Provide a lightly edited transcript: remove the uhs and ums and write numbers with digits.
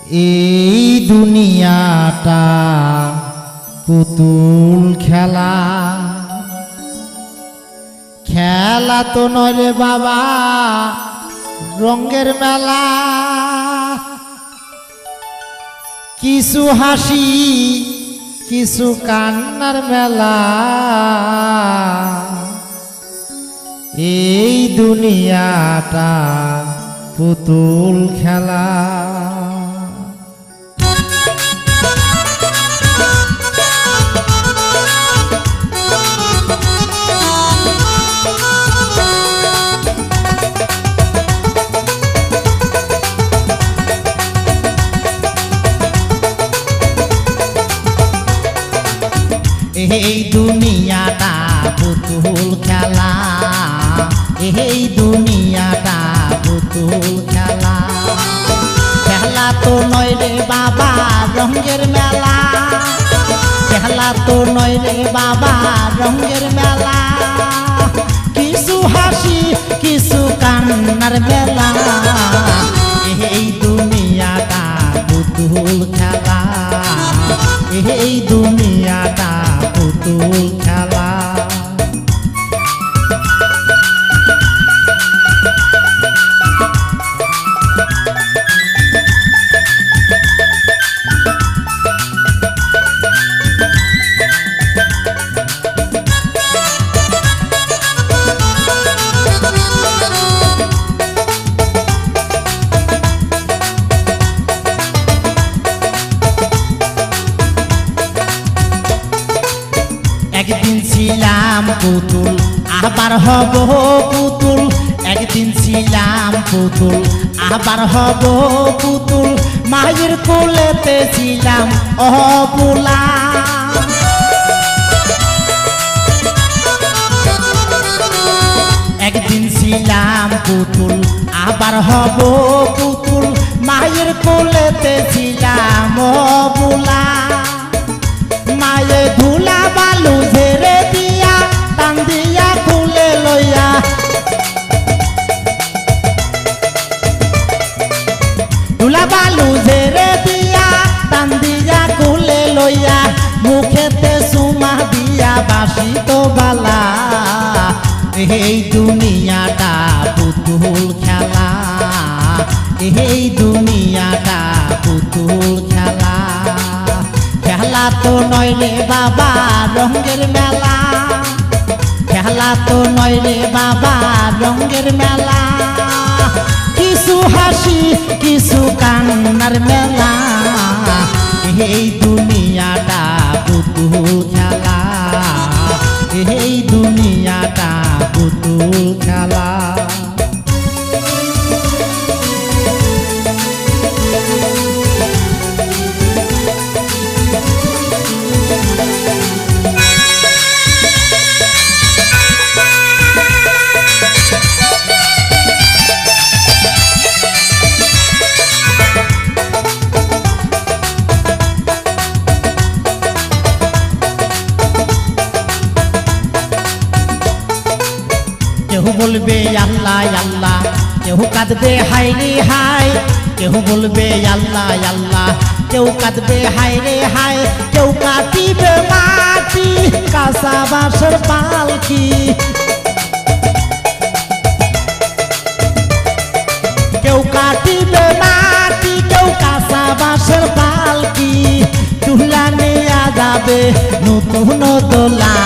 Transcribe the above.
এই দুনিয়াটা পুতুল খেলা, খেলা তো নয় রে বাবা রঙের মেলা। কিছু হাসি কিছু কান্নার মেলা, এই দুনিয়াটা পুতুল খেলা। এই দুনিয়াটা পুতুল খেলা, এই দুনিয়াটা পুতুল খেলা। খেলা তো নয় রে বাবা রঙের মেলা, খেলা তো নয় রে বাবা রঙের মেলা। কিছু হাসি কিছু কান্নার মেলা, এই দুনিয়াটা পুতুল খেলা, এই দুনিয়াটা পুতুল খেলা। একদিন ছিলাম পুতুল আবার হব পুতুল, একদিন ছিলাম পুতুল আবার হব পুতুল। মায়ের কোলেতে ছিলাম অবলা, একদিন ছিলাম পুতুল আবার হব পুতুল। মায়ের কোলেতে ছিলাম অবলা, মায়ে ধুলা বালু ঝেড়ে দিয়া টান দিয়া খুলে লইয়া, ধুলা বালু ঝেড়ে দিয়া টান দিয়া খুলে লইয়া। মুখেতে সুমা দিয়া বাসি তো বালা, এই দুনিয়াটা পুতুল খেলা, এই দুনিয়াটা পুতুল খেলা। খেলা তো নয় রে বাবা রঙের মেলা, খেলা তো নয় রে বাবা রঙের মেলা। কিছু হাসি কিছু কান্নার মেলা, এই দুনিয়াটা পুতুল খেলা, এই দুনিয়াটা পুতুল খেলা। কেউ বলবে আল্লাহ আল্লাহ, কেউ কাঁদবে হায় রে হায়, কেউ বলবে আল্লাহ আল্লাহ, কেউ কাঁদবে হায় রে হায়। কেউ কাটিবে মাটি কাঁচা বাঁশের পালকি, কেউ কাটিবে মাটি কেউ কাঁচা বাঁশের পালকি। তুলা নিয়া যাবে নতুন দোলা,